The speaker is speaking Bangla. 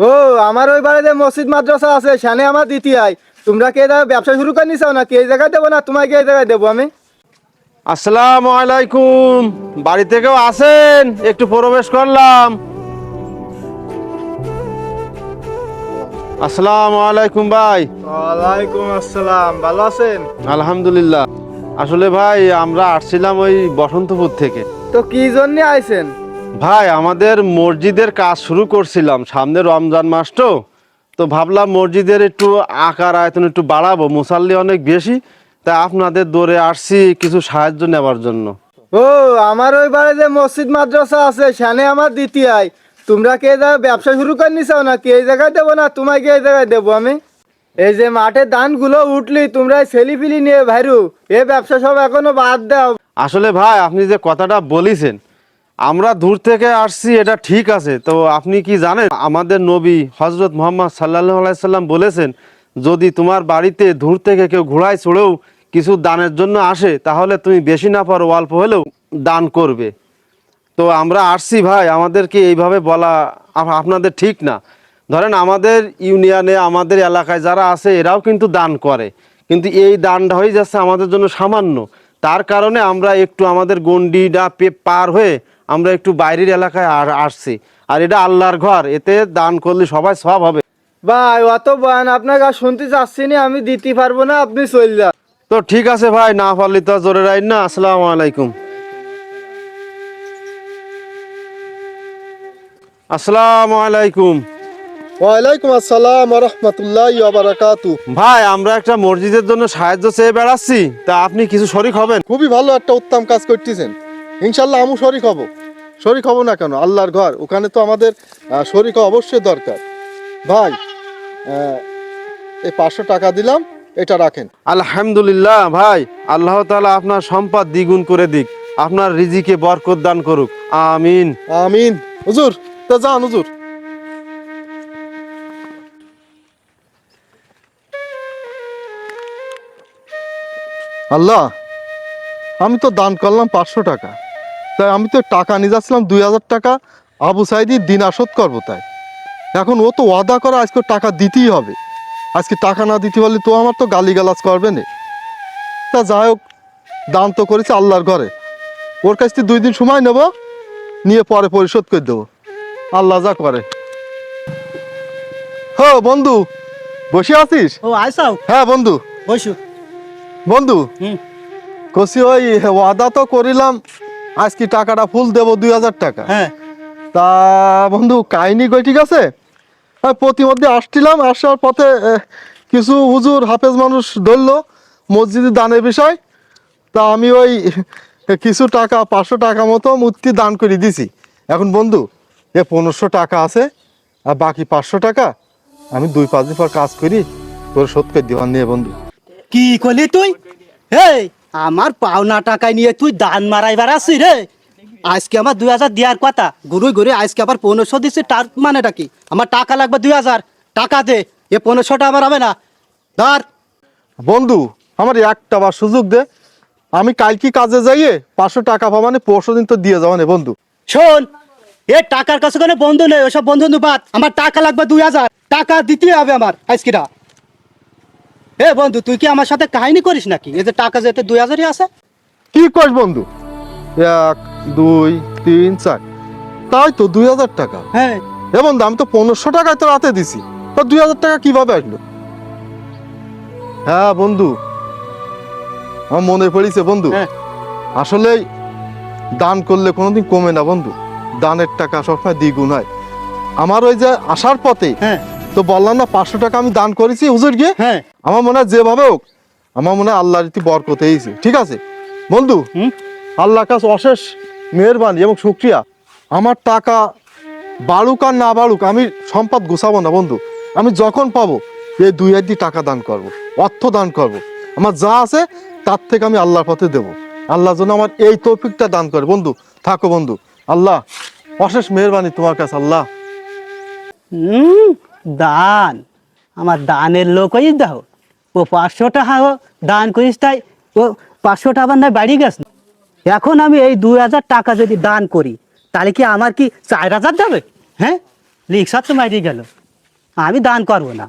ও আমার ওই বাড়িতে মসজিদ মাদ্রাসা আছে, সেখানে আমার দিতে হয়। তোমরা কি এই জায়গায় ব্যবসা শুরু করে নিছো না? কি এই জায়গায় দেবো না তোমাকে এই জায়গায় দেবো আমি? আসসালামু আলাইকুম। বাড়ি থেকেও আসেন, একটু প্রবেশ করলাম। আসসালামু আলাইকুম ভাই। ওয়ালাইকুম আসসালাম, ভালো আছেন? আলহামদুলিল্লাহ। আসলে ভাই আমরা আসছিলাম ওই বসন্তপুর থেকে। তো কি জন্য আইছেন? ভাই আমাদের মসজিদের কাজ শুরু করছিলাম, সামনে রমজান মাস তো ভাবলাম মসজিদের একটু আকার আয়তন একটু বাড়াবো, মুসাল্লি অনেক বেশি, তাই আপনাদের দৌড়ে আসছি কিছু সাহায্য নেওয়ার জন্য। ও আমার ওই বাড়িতে মসজিদ মাদ্রাসা আছে, সেখানে আমার দিতে হয়। তোমরা কি এই জায়গায় ব্যবসা শুরু করে নিছো না? কি এই জায়গায় দেবো না তোমাকে এই জায়গায় দেবো আমি? এই যে মাঠের ধানগুলো উঠলি তোমরা সেলিফিলি নিয়ে ভাইরু, এ ব্যবসা সব এখনো বাদ দাও। আসলে ভাই আপনি যে কথাটা বলেছেন, আমরা দূর থেকে আসছি এটা ঠিক আছে, তো আপনি কি জানেন আমাদের নবী হজরত মুহাম্মদ সাল্লাল্লাহু আলাইহি সাল্লাম বলেছেন, যদি তোমার বাড়িতে দূর থেকে কেউ ঘোড়ায় চড়েও কিছু দানের জন্য আসে, তাহলে তুমি বেশি না পারো অল্প হলেও দান করবে। তো আমরা আসছি ভাই, আমাদেরকে এইভাবে বলা আপনাদের ঠিক না। ধরেন আমাদের ইউনিয়নে আমাদের এলাকায় যারা আছে এরাও কিন্তু দান করে, কিন্তু এই দানটা হয়ে যাচ্ছে আমাদের জন্য সামান্য। তার কারণে আমরা একটু আমাদের গন্ডিটা পার হয়ে আমরা একটু বাইরের এলাকায় আসছি। আর এটা আল্লাহর ঘর, এতে দান করলে সবাই সব হবে। ভাই অত বয়ান আপনাকে আর শুনতে চাচ্ছি না, আমি দিতে পারবো না, আপনি চল যান। তো ঠিক আছে ভাই, না পারলে তো আর জোরে রাইন না। আসসালামু আলাইকুম। আসসালামু আলাইকুম। ওয়ালাইকুম আসসালাম ওয়া রাহমাতুল্লাহি ওয়া বারাকাতু। ভাই আমরা একটা মসজিদের জন্য সাহায্য চেয়ে বেড়াচ্ছি, তা আপনি কিছু শরিক হবেন? খুবই ভালো একটা উত্তম কাজ করতেছেন। ইনশাল্লাহ আমু শরিক হব। শরিক হব না কেন? আল্লাহর ঘর, ওখানে তো আমাদের শরিক হওয়া অবশ্যই দরকার। ভাই এই 500 টাকা দিলাম, এটা রাখেন। আলহামদুলিল্লাহ ভাই, আল্লাহ তাআলা আপনার সম্পদ দ্বিগুণ করে দিক, আপনার রিজিকে বরকত দান করুক, আমিন। আমিন। হুজুর তা যান হুজুর। আল্লাহ, আমি তো দান করলাম 500 টাকা, তাই আমি তো টাকা নিয়ে যাচ্ছিলাম 2000 টাকা আবু সাইদির দিন আসত করবো। তাই এখন ও তো ওয়াদা করা আজকে টাকা দিতেই হবে। আজকে টাকা না দিতে পারলে তো আমার তো গালিগালাজ করবে না। তা যাই হোক, দান তো করেছে আল্লাহর ঘরে, ওর কাছ থেকে 2 দিন সময় নেব, নিয়ে পরে পরিশোধ করে দেবো। আল্লাহ যা করে। হো বন্ধু, বসে আছিস? ও আইসাও হ্যাঁ বন্ধু। বসু। বন্ধু হুম। কষি ওই ওয়াদা তো করিলাম আজকে টাকাটা ফুল দেবো 2000 টাকা। হ্যাঁ। তা বন্ধু কাহিনী কই ঠিক আছে। হ্যাঁ, প্রতিমধ্যে আসছিলাম, আসার পথে কিছু হুজুর হাফেজ মানুষ ধরলো মসজিদে দানের বিষয়। তা আমি ওই কিছু টাকা 500 টাকা মতো মূর্তি দান করে দিছি। এখন বন্ধু এ 1500 টাকা আছে, আর বাকি 500 টাকা আমি 2-5 দিন পর কাজ করি তোর শোধ করে দিওয়ার নিয়ে বন্ধু। কি করলি তুই? হে, আমার পাওনা টাকায় নিয়ে তুই দান মারাইবার আসছিস রে? আজকে আমার 2000 দেওয়ার কথা, ঘুরে ঘুরে আজকে আবার 1500 দিচ্ছে। তার মানেটা কি? আমার টাকা লাগবে 2000 টাকা দে। এ 1500টা আমার হবে না, ধর। বন্ধু আমার একটা বার সুযোগ দে, আমি কালকে কাজে যাইয়ে 500 টাকা পাবা মানে 500 দিন তো দিয়ে যাওয়া নে বন্ধু। শোন, এ টাকার কাছে কোনো বন্ধু নেই, ওসব বন্ধু বাদ। আমার টাকা লাগবে 2000 টাকা দিতে হবে আমার আজকেটা। হে বন্ধু, তুই কি আমার সাথে কাহিনী করিস নাকি? এই যে টাকা যেতে 2000ই আছে। কি করিস বন্ধু? 1 2 3 4, তাই তো 2000 টাকা। হ্যাঁ। এ বন্ধু আমি তো 1500 টাকায় তো রাতে দিছি, তো 2000 টাকা কিভাবে আসলো? হ্যাঁ বন্ধু আমার মনে পড়েছে বন্ধু। হ্যাঁ। আসলেই দান করলে কোনোদিন কমে না বন্ধু, দানের টাকা সবসময় দ্বিগুণ হয়। আমার ওই যে আসার পথে হ্যাঁ। তো বললাম না 500 টাকা আমি দান করেছি হুজুর গিয়ে। হ্যাঁ। আমার মনে হয় যেভাবে হোক আমার মনে হয় আল্লাহর রীতি বরকত হয়েছে। ঠিক আছে বন্ধু, হুম। আল্লাহর কাছে অশেষ মেহেরবানি এবং শুকরিয়া। আমার টাকা বাড়ুক আর না বাড়ুক আমি সম্পদ গুছাবো না বন্ধু, আমি যখন পাবো এই 2 দিন টাকা দান করব, অর্থ দান করব। আমার যা আছে তার থেকে আমি আল্লাহর পথে দেবো। আল্লাহ যেন আমার এই তৌফিকটা দান করে। বন্ধু থাকো বন্ধু, আল্লাহ অশেষ মেহেরবানি তোমার কাছে আল্লাহ। হুম। দান, আমার দানের লোক ওই দাও। ও 500 টাকা দান করিস, তাই ও 500 টাকা আবার নয় বাড়ি গেছ। এখন আমি এই 2000 টাকা যদি দান করি, তাহলে কি আমার কি 4000 যাবে? হ্যাঁ, রিক্সা তো মারিয়ে গেল। আমি দান করবো না।